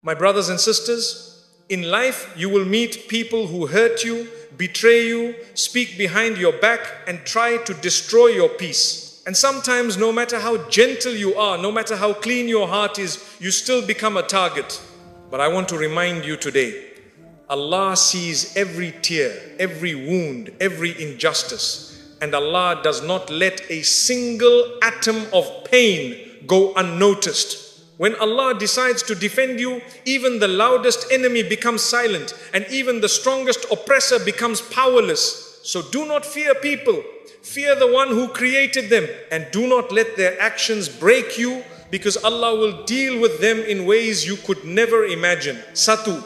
My brothers and sisters, in life you will meet people who hurt you, betray you, speak behind your back, and try to destroy your peace. And sometimes, no matter how gentle you are, no matter how clean your heart is, you still become a target. But I want to remind you today, Allah sees every tear, every wound, every injustice, and Allah does not let a single atom of pain go unnoticed. When Allah decides to defend you, even the loudest enemy becomes silent, and even the strongest oppressor becomes powerless. So do not fear people, fear the one who created them, and do not let their actions break you, because Allah will deal with them in ways you could never imagine. Satu,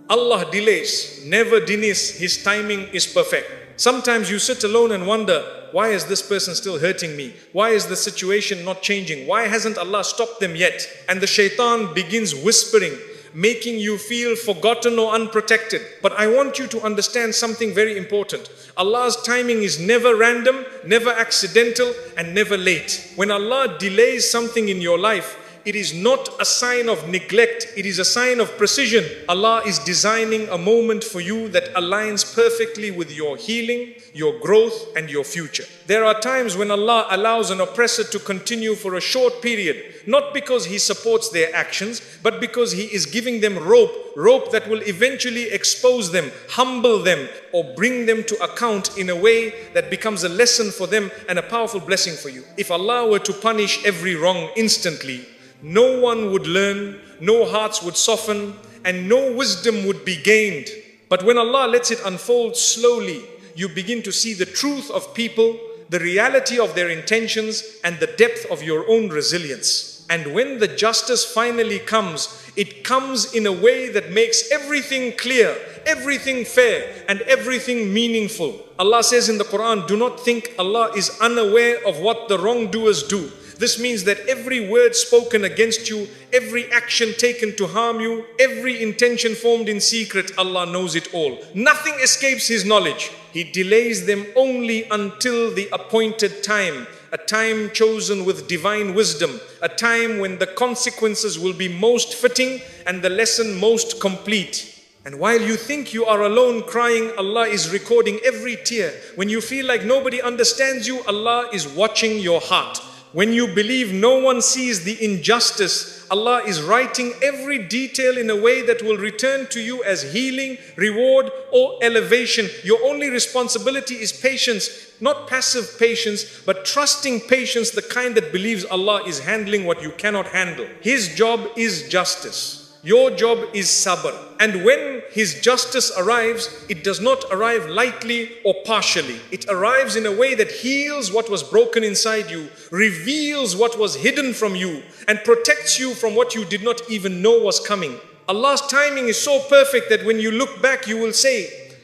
Allah delays, never denies, His timing is perfect. Sometimes you sit alone and wonder, why is this person still hurting me? Why is the situation not changing? Why hasn't Allah stopped them yet? And the shaitan begins whispering, making you feel forgotten or unprotected. But I want you to understand something very important. Allah's timing is never random, never accidental, and never late. When Allah delays something in your life, it is not a sign of neglect, it is a sign of precision. Allah is designing a moment for you that aligns perfectly with your healing, your growth, and your future. There are times when Allah allows an oppressor to continue for a short period, not because He supports their actions, but because He is giving them rope that will eventually expose them, humble them, or bring them to account in a way that becomes a lesson for them and a powerful blessing for you. If Allah were to punish every wrong instantly, no one would learn, no hearts would soften, and no wisdom would be gained. But when Allah lets it unfold slowly, you begin to see the truth of people, the reality of their intentions, and the depth of your own resilience. And when the justice finally comes, it comes in a way that makes everything clear, everything fair, and everything meaningful. Allah says in the Quran, do not think Allah is unaware of what the wrongdoers do. This means that every word spoken against you, every action taken to harm you, every intention formed in secret, Allah knows it all. Nothing escapes His knowledge. He delays them only until the appointed time, a time chosen with divine wisdom, a time when the consequences will be most fitting and the lesson most complete. And while you think you are alone crying, Allah is recording every tear. When you feel like nobody understands you, Allah is watching your heart. When you believe no one sees the injustice, Allah is writing every detail in a way that will return to you as healing, reward, or elevation. Your only responsibility is patience, not passive patience, but trusting patience, the kind that believes Allah is handling what you cannot handle. His job is justice. Your job is sabr. And when His justice arrives, it does not arrive lightly or partially. It arrives in a way that heals what was broken inside you, reveals what was hidden from you, and protects you from what you did not even know was coming. Allah's timing is so perfect that when you look back, you will say,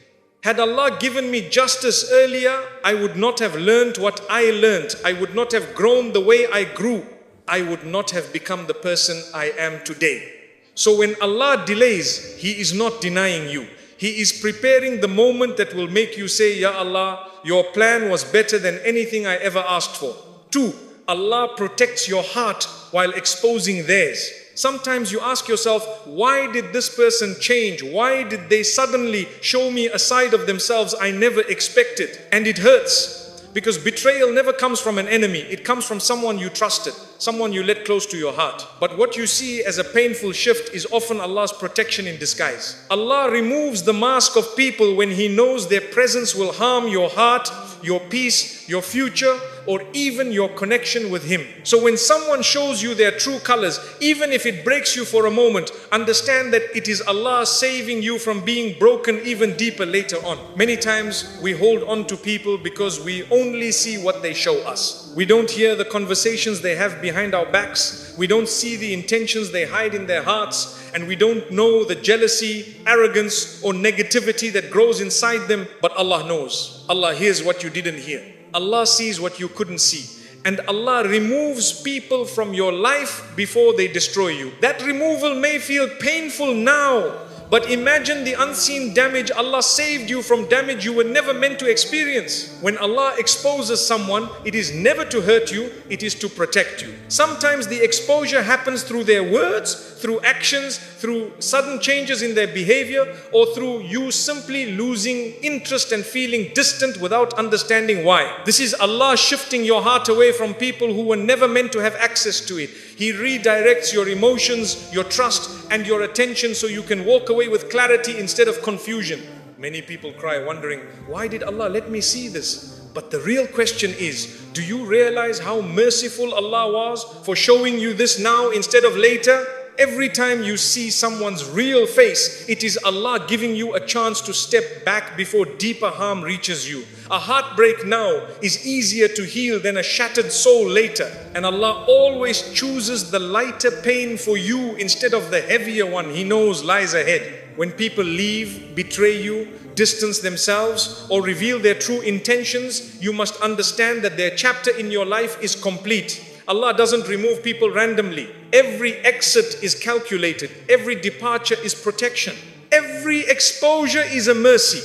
had Allah given me justice earlier, I would not have learned what I learned. I would not have grown the way I grew. I would not have become the person I am today. So when Allah delays, He is not denying you. He is preparing the moment that will make you say, Ya Allah, your plan was better than anything I ever asked for. 2, Allah protects your heart while exposing theirs. Sometimes you ask yourself, why did this person change? Why did they suddenly show me a side of themselves I never expected? And it hurts. Because betrayal never comes from an enemy. It comes from someone you trusted, someone you let close to your heart. But what you see as a painful shift is often Allah's protection in disguise. Allah removes the mask of people when He knows their presence will harm your heart, your peace, your future, or even your connection with Him. So when someone shows you their true colors, even if it breaks you for a moment, understand that it is Allah saving you from being broken even deeper later on. Many times we hold on to people because we only see what they show us. We don't hear the conversations they have behind our backs. We don't see the intentions they hide in their hearts. And we don't know the jealousy, arrogance, or negativity that grows inside them. But Allah knows. Allah hears what you didn't hear. Allah sees what you couldn't see. And Allah removes people from your life before they destroy you. That removal may feel painful now, but imagine the unseen damage. Allah saved you from damage you were never meant to experience. When Allah exposes someone, it is never to hurt you, it is to protect you. Sometimes the exposure happens through their words, through actions, through sudden changes in their behavior, or through you simply losing interest and feeling distant without understanding why. This is Allah shifting your heart away from people who were never meant to have access to it. He redirects your emotions, your trust, and your attention so you can walk away with clarity instead of confusion. Many people cry wondering, why did Allah let me see this? But the real question is, do you realize how merciful Allah was for showing you this now instead of later? Every time you see someone's real face, it is Allah giving you a chance to step back before deeper harm reaches you. A heartbreak now is easier to heal than a shattered soul later. And Allah always chooses the lighter pain for you instead of the heavier one He knows lies ahead. When people leave, betray you, distance themselves, or reveal their true intentions, you must understand that their chapter in your life is complete. Allah doesn't remove people randomly. Every exit is calculated. Every departure is protection. Every exposure is a mercy.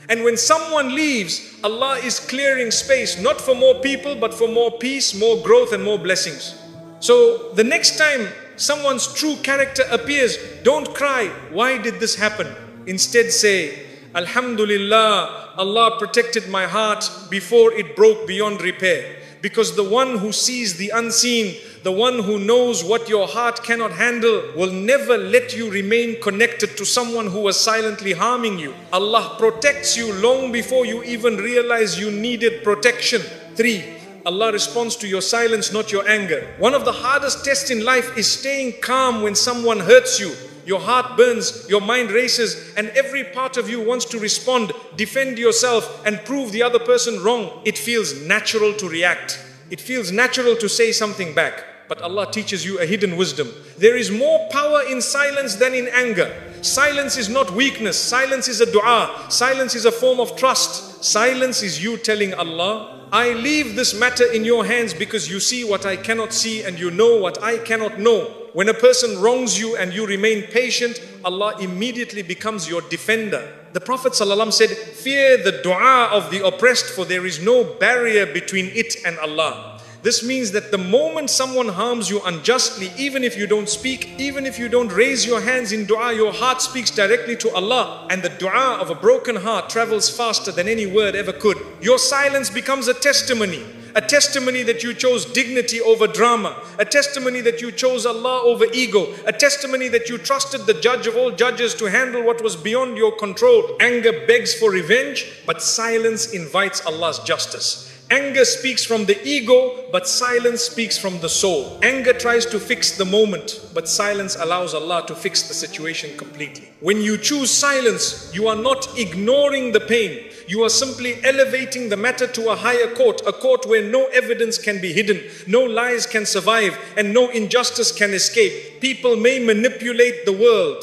And when someone leaves, Allah is clearing space, not for more people, but for more peace, more growth, and more blessings. So the next time someone's true character appears, don't cry, why did this happen? Instead say, Alhamdulillah, Allah protected my heart before it broke beyond repair. Because the one who sees the unseen, the one who knows what your heart cannot handle, will never let you remain connected to someone who was silently harming you. Allah protects you long before you even realize you needed protection. 3. Allah responds to your silence, not your anger. One of the hardest tests in life is staying calm when someone hurts you. Your heart burns, your mind races, and every part of you wants to respond, defend yourself, and prove the other person wrong. It feels natural to react. It feels natural to say something back. But Allah teaches you a hidden wisdom. There is more power in silence than in anger. Silence is not weakness. Silence is a dua. Silence is a form of trust. Silence is you telling Allah, I leave this matter in your hands because you see what I cannot see and you know what I cannot know. When a person wrongs you and you remain patient, Allah immediately becomes your defender. The Prophet ﷺ said, fear the dua of the oppressed, for there is no barrier between it and Allah. This means that the moment someone harms you unjustly, even if you don't speak, even if you don't raise your hands in dua, your heart speaks directly to Allah. And the dua of a broken heart travels faster than any word ever could. Your silence becomes a testimony. A testimony that you chose dignity over drama. A testimony that you chose Allah over ego. A testimony that you trusted the judge of all judges to handle what was beyond your control. Anger begs for revenge, but silence invites Allah's justice. Anger speaks from the ego, but silence speaks from the soul. Anger tries to fix the moment, but silence allows Allah to fix the situation completely. When you choose silence, you are not ignoring the pain. You are simply elevating the matter to a higher court, a court where no evidence can be hidden, no lies can survive, and no injustice can escape. People may manipulate the world,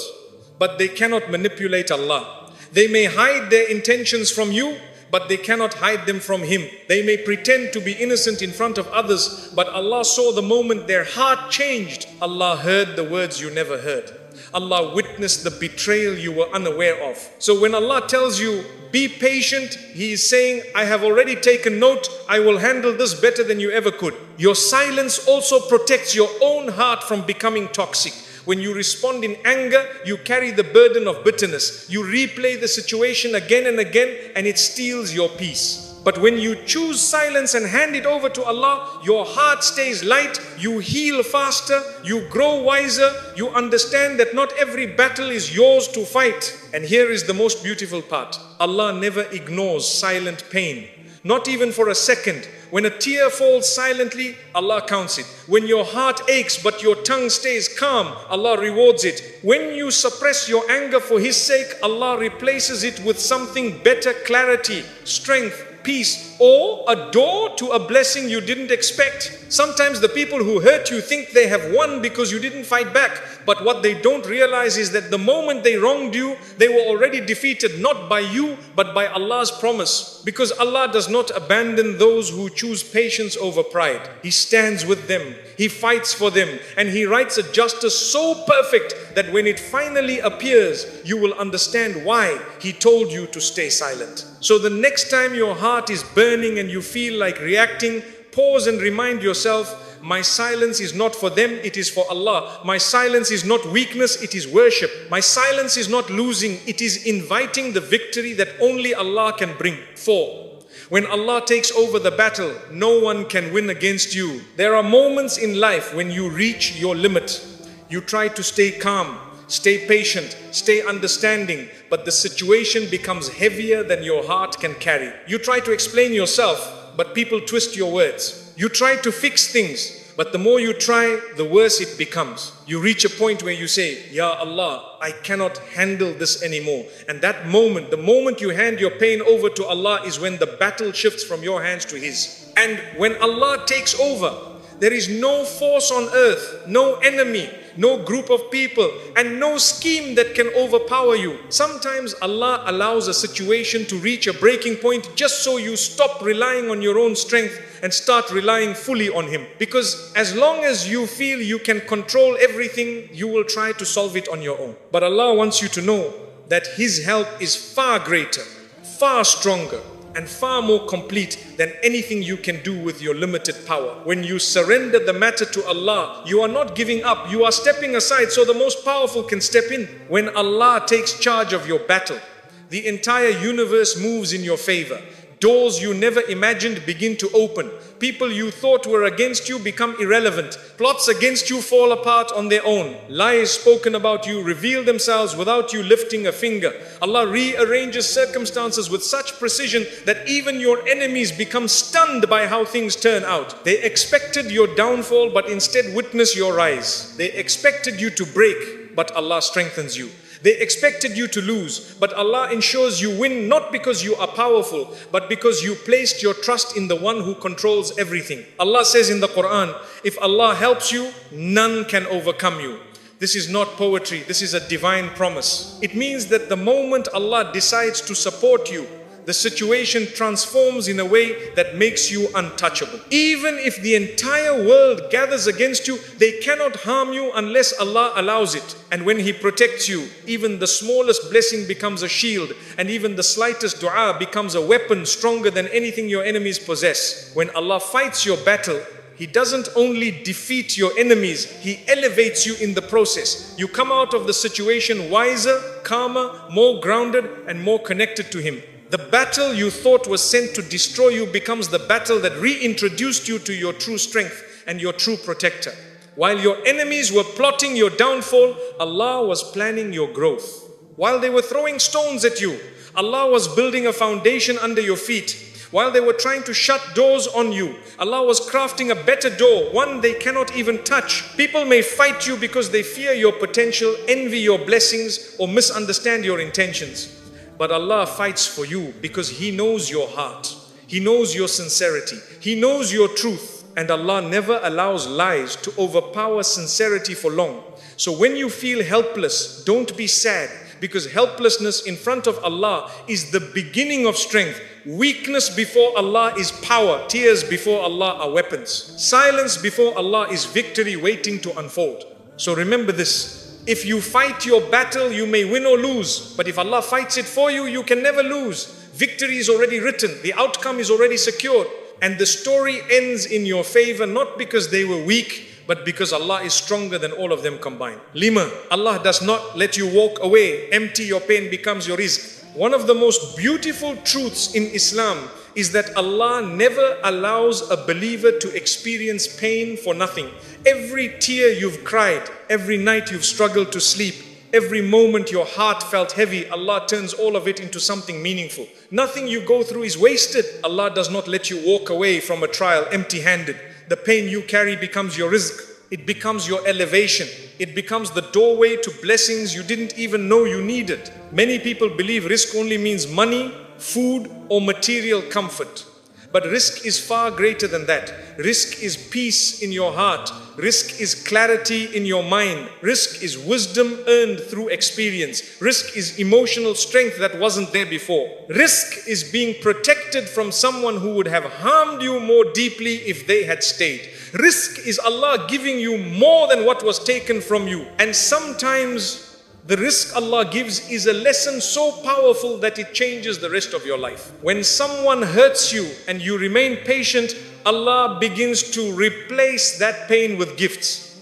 but they cannot manipulate Allah. They may hide their intentions from you, but they cannot hide them from Him. They may pretend to be innocent in front of others, but Allah saw the moment their heart changed. Allah heard the words you never heard. Allah witnessed the betrayal you were unaware of. So when Allah tells you, be patient, He is saying, I have already taken note, I will handle this better than you ever could. Your silence also protects your own heart from becoming toxic. When you respond in anger, you carry the burden of bitterness. You replay the situation again and again, and it steals your peace. But when you choose silence and hand it over to Allah, your heart stays light, you heal faster, you grow wiser, you understand that not every battle is yours to fight. And here is the most beautiful part. Allah never ignores silent pain. Not even for a second. When a tear falls silently, Allah counts it. When your heart aches but your tongue stays calm, Allah rewards it. When you suppress your anger for His sake, Allah replaces it with something better: clarity, strength, peace, or a door to a blessing you didn't expect. Sometimes the people who hurt you think they have won because you didn't fight back. But what they don't realize is that the moment they wronged you, they were already defeated, not by you, but by Allah's promise. Because Allah does not abandon those who choose patience over pride. He stands with them, He fights for them, and He writes a justice so perfect that when it finally appears, you will understand why He told you to stay silent. So the next time your heart is burning and you feel like reacting, pause and remind yourself, My silence is not for them, it is for Allah. My silence is not weakness, it is worship. My silence is not losing, it is inviting the victory that only Allah can bring. 4. When Allah takes over the battle, no one can win against you. There are moments in life when you reach your limit. You try to stay calm, stay patient, stay understanding, but the situation becomes heavier than your heart can carry. You try to explain yourself, but people twist your words. You try to fix things, but the more you try, the worse it becomes. You reach a point where you say, Ya Allah, I cannot handle this anymore. And that moment, the moment you hand your pain over to Allah, is when the battle shifts from your hands to His. And when Allah takes over, there is no force on earth, no enemy, no group of people, and no scheme that can overpower you. Sometimes Allah allows a situation to reach a breaking point just so you stop relying on your own strength and start relying fully on Him. Because as long as you feel you can control everything, you will try to solve it on your own. But Allah wants you to know that His help is far greater, far stronger, and far more complete than anything you can do with your limited power. When you surrender the matter to Allah, you are not giving up, you are stepping aside so the most powerful can step in. When Allah takes charge of your battle, the entire universe moves in your favor. Doors you never imagined begin to open. People you thought were against you become irrelevant. Plots against you fall apart on their own. Lies spoken about you reveal themselves without you lifting a finger. Allah rearranges circumstances with such precision that even your enemies become stunned by how things turn out. They expected your downfall, but instead witness your rise. They expected you to break, but Allah strengthens you. They expected you to lose, but Allah ensures you win, not because you are powerful, but because you placed your trust in the one who controls everything. Allah says in the Quran, if Allah helps you, none can overcome you. This is not poetry, this is a divine promise. It means that the moment Allah decides to support you, the situation transforms in a way that makes you untouchable. Even if the entire world gathers against you, they cannot harm you unless Allah allows it. And when He protects you, even the smallest blessing becomes a shield, and even the slightest dua becomes a weapon stronger than anything your enemies possess. When Allah fights your battle, He doesn't only defeat your enemies, He elevates you in the process. You come out of the situation wiser, calmer, more grounded, and more connected to Him. The battle you thought was sent to destroy you becomes the battle that reintroduced you to your true strength and your true protector. While your enemies were plotting your downfall, Allah was planning your growth. While they were throwing stones at you, Allah was building a foundation under your feet. While they were trying to shut doors on you, Allah was crafting a better door, one they cannot even touch. People may fight you because they fear your potential, envy your blessings, or misunderstand your intentions. But Allah fights for you because He knows your heart. He knows your sincerity. He knows your truth. And Allah never allows lies to overpower sincerity for long. So when you feel helpless, don't be sad, because helplessness in front of Allah is the beginning of strength. Weakness before Allah is power. Tears before Allah are weapons. Silence before Allah is victory waiting to unfold. So remember this. If you fight your battle, you may win or lose. But if Allah fights it for you, you can never lose. Victory is already written. The outcome is already secured. And the story ends in your favor, not because they were weak, but because Allah is stronger than all of them combined. Lima, Allah does not let you walk away empty. Your pain becomes your rizq. One of the most beautiful truths in Islam is that Allah never allows a believer to experience pain for nothing. Every tear you've cried, every night you've struggled to sleep, every moment your heart felt heavy, Allah turns all of it into something meaningful. Nothing you go through is wasted. Allah does not let you walk away from a trial empty-handed. The pain you carry becomes your rizq. It becomes your elevation. It becomes the doorway to blessings you didn't even know you needed. Many people believe rizq only means money, food, or material comfort. But rizq is far greater than that. Rizq is peace in your heart. Rizq is clarity in your mind. Rizq is wisdom earned through experience. Rizq is emotional strength that wasn't there before. Rizq is being protected from someone who would have harmed you more deeply if they had stayed. Rizq is Allah giving you more than what was taken from you. And sometimes the rizq Allah gives is a lesson so powerful that it changes the rest of your life. When someone hurts you and you remain patient, Allah begins to replace that pain with gifts.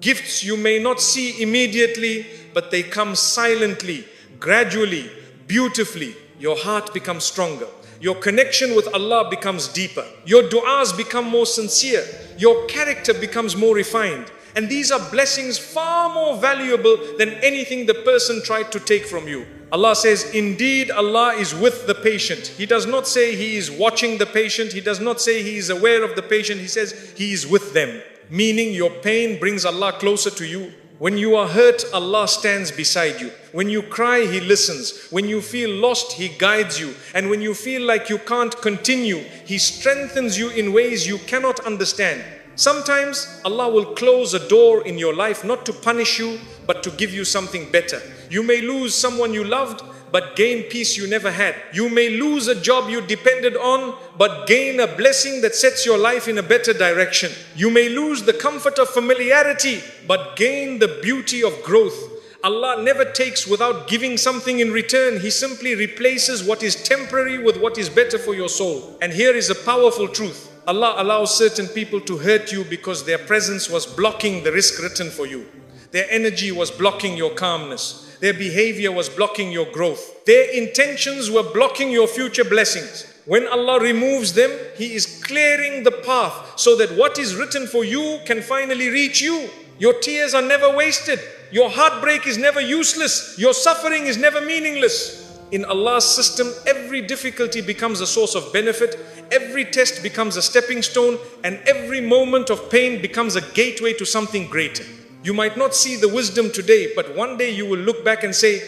Gifts you may not see immediately, but they come silently, gradually, beautifully. Your heart becomes stronger. Your connection with Allah becomes deeper. Your du'as become more sincere. Your character becomes more refined. And these are blessings far more valuable than anything the person tried to take from you. Allah says, indeed, Allah is with the patient. He does not say He is watching the patient. He does not say He is aware of the patient. He says He is with them. Meaning your pain brings Allah closer to you. When you are hurt, Allah stands beside you. When you cry, He listens. When you feel lost, He guides you. And when you feel like you can't continue, He strengthens you in ways you cannot understand. Sometimes Allah will close a door in your life not to punish you, but to give you something better. You may lose someone you loved, but gain peace you never had. You may lose a job you depended on, but gain a blessing that sets your life in a better direction. You may lose the comfort of familiarity, but gain the beauty of growth. Allah never takes without giving something in return. He simply replaces what is temporary with what is better for your soul. And here is a powerful truth. Allah allows certain people to hurt you because their presence was blocking the risk written for you. Their energy was blocking your calmness. Their behavior was blocking your growth. Their intentions were blocking your future blessings. When Allah removes them, He is clearing the path so that what is written for you can finally reach you. Your tears are never wasted. Your heartbreak is never useless. Your suffering is never meaningless. In Allah's system, every difficulty becomes a source of benefit, every test becomes a stepping stone, and every moment of pain becomes a gateway to something greater. You might not see the wisdom today, but one day you will look back and say,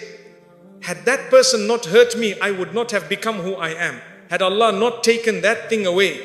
had that person not hurt me, I would not have become who I am. Had Allah not taken that thing away,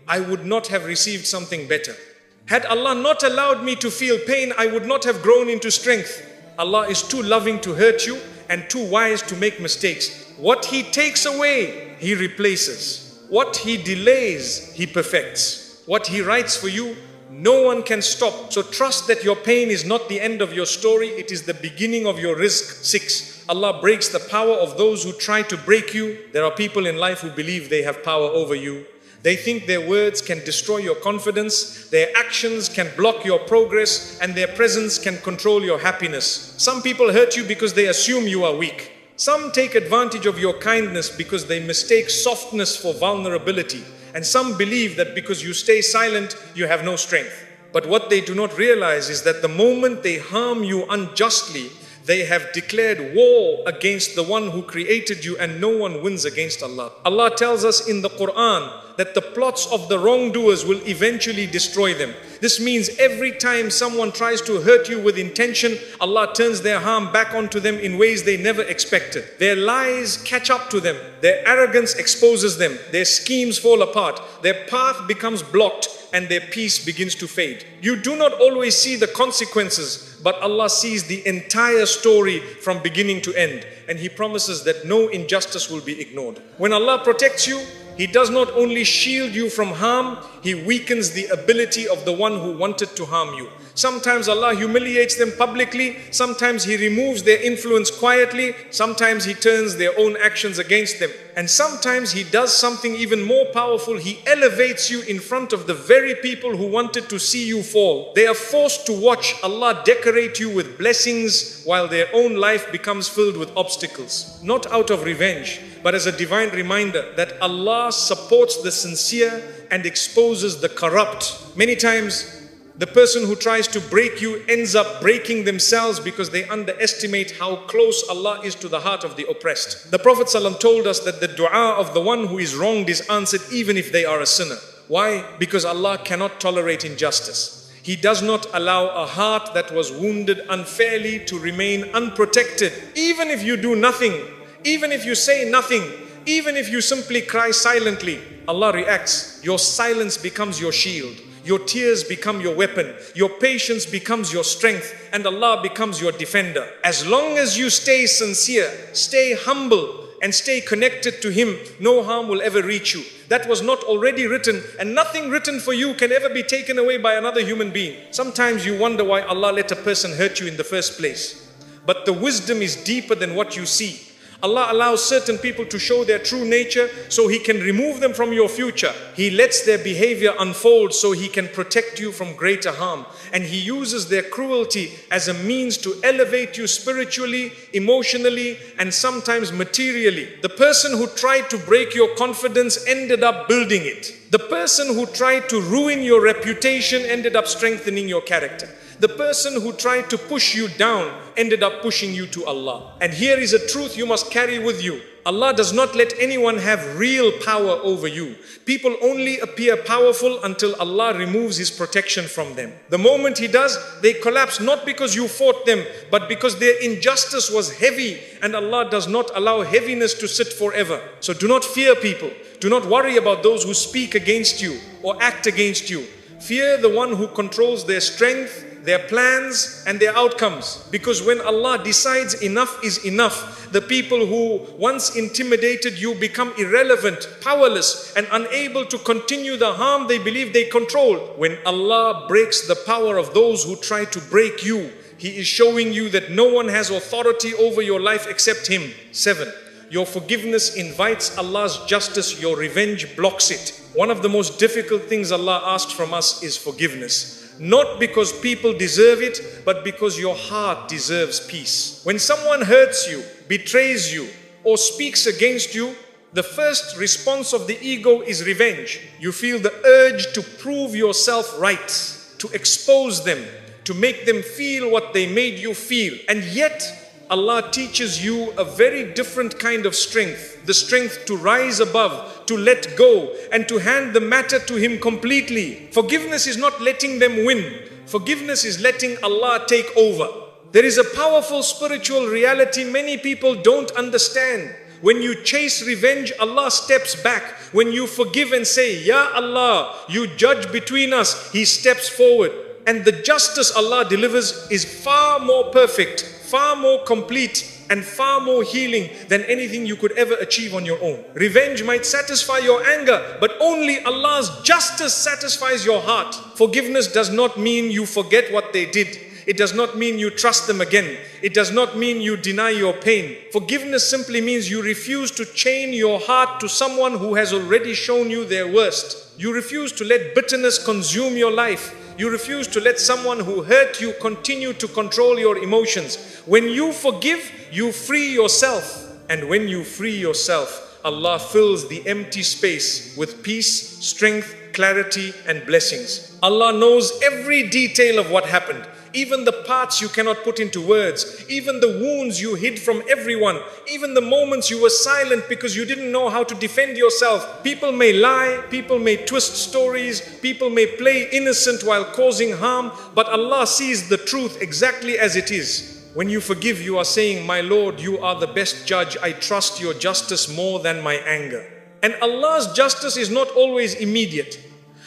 I would not have received something better. Had Allah not allowed me to feel pain, I would not have grown into strength. Allah is too loving to hurt you and too wise to make mistakes. What He takes away, He replaces. What He delays, He perfects. What He writes for you, no one can stop. So trust that your pain is not the end of your story. It is the beginning of your rizq. 6. Allah breaks the power of those who try to break you. There are people in life who believe they have power over you. They think their words can destroy your confidence, their actions can block your progress, and their presence can control your happiness. Some people hurt you because they assume you are weak. Some take advantage of your kindness because they mistake softness for vulnerability. And some believe that because you stay silent, you have no strength. But what they do not realize is that the moment they harm you unjustly, they have declared war against the one who created you, and no one wins against Allah. Allah tells us in the Quran that the plots of the wrongdoers will eventually destroy them. This means every time someone tries to hurt you with intention, Allah turns their harm back onto them in ways they never expected. Their lies catch up to them. Their arrogance exposes them. Their schemes fall apart. Their path becomes blocked, and their peace begins to fade. You do not always see the consequences, but Allah sees the entire story from beginning to end, and He promises that no injustice will be ignored. When Allah protects you, He does not only shield you from harm, He weakens the ability of the one who wanted to harm you. Sometimes Allah humiliates them publicly, sometimes He removes their influence quietly, sometimes He turns their own actions against them, and sometimes He does something even more powerful. He elevates you in front of the very people who wanted to see you fall. They are forced to watch Allah decorate you with blessings while their own life becomes filled with obstacles. Not out of revenge, but as a divine reminder that Allah supports the sincere and exposes the corrupt. Many times, the person who tries to break you ends up breaking themselves because they underestimate how close Allah is to the heart of the oppressed. The Prophet ﷺ told us that the dua of the one who is wronged is answered even if they are a sinner. Why? Because Allah cannot tolerate injustice. He does not allow a heart that was wounded unfairly to remain unprotected. Even if you do nothing, even if you say nothing, even if you simply cry silently, Allah reacts. Your silence becomes your shield. Your tears become your weapon. Your patience becomes your strength, and Allah becomes your defender. As long as you stay sincere, stay humble, and stay connected to Him, no harm will ever reach you. That was not already written, and nothing written for you can ever be taken away by another human being. Sometimes you wonder why Allah let a person hurt you in the first place. But the wisdom is deeper than what you see. Allah allows certain people to show their true nature so He can remove them from your future. He lets their behavior unfold so He can protect you from greater harm. And He uses their cruelty as a means to elevate you spiritually, emotionally, and sometimes materially. The person who tried to break your confidence ended up building it. The person who tried to ruin your reputation ended up strengthening your character. The person who tried to push you down ended up pushing you to Allah. And here is a truth you must carry with you. Allah does not let anyone have real power over you. People only appear powerful until Allah removes His protection from them. The moment He does, they collapse not because you fought them, but because their injustice was heavy, and Allah does not allow heaviness to sit forever. So do not fear people. Do not worry about those who speak against you or act against you. Fear the one who controls their strength, their plans and their outcomes. Because when Allah decides enough is enough, the people who once intimidated you become irrelevant, powerless, and unable to continue the harm they believe they control. When Allah breaks the power of those who try to break you, He is showing you that no one has authority over your life except Him. 7. Your forgiveness invites Allah's justice, your revenge blocks it. One of the most difficult things Allah asks from us is forgiveness. Not because people deserve it, but because your heart deserves peace. When someone hurts you, betrays you, or speaks against you, the first response of the ego is revenge. You feel the urge to prove yourself right, to expose them, to make them feel what they made you feel. And yet, Allah teaches you a very different kind of strength. The strength to rise above, to let go, and to hand the matter to Him completely. Forgiveness is not letting them win. Forgiveness is letting Allah take over. There is a powerful spiritual reality many people don't understand. When you chase revenge, Allah steps back. When you forgive and say, Ya Allah, you judge between us, He steps forward. And the justice Allah delivers is far more perfect, far more complete, and far more healing than anything you could ever achieve on your own. Revenge might satisfy your anger, but only Allah's justice satisfies your heart. Forgiveness does not mean you forget what they did. It does not mean you trust them again. It does not mean you deny your pain. Forgiveness simply means you refuse to chain your heart to someone who has already shown you their worst. You refuse to let bitterness consume your life. You refuse to let someone who hurt you continue to control your emotions. When you forgive, you free yourself. And when you free yourself, Allah fills the empty space with peace, strength, clarity, and blessings. Allah knows every detail of what happened. Even the parts you cannot put into words, even the wounds you hid from everyone, even the moments you were silent because you didn't know how to defend yourself. People may lie, people may twist stories, people may play innocent while causing harm, but Allah sees the truth exactly as it is. When you forgive, you are saying, My Lord, you are the best judge. I trust your justice more than my anger. And Allah's justice is not always immediate,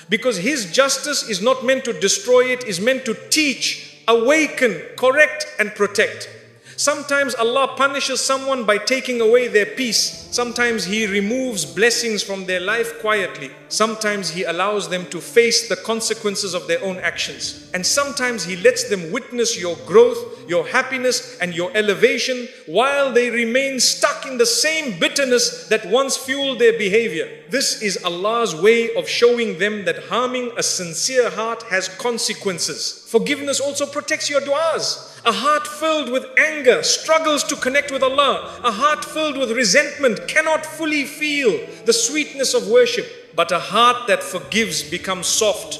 because His justice is not meant to destroy, it is meant to teach, awaken, correct, and protect. Sometimes Allah punishes someone by taking away their peace. Sometimes He removes blessings from their life quietly. Sometimes He allows them to face the consequences of their own actions. And sometimes He lets them witness your growth, your happiness, and your elevation while they remain stuck in the same bitterness that once fueled their behavior. This is Allah's way of showing them that harming a sincere heart has consequences. Forgiveness also protects your du'as. A heart filled with anger struggles to connect with Allah. A heart filled with resentment cannot fully feel the sweetness of worship. But a heart that forgives becomes soft.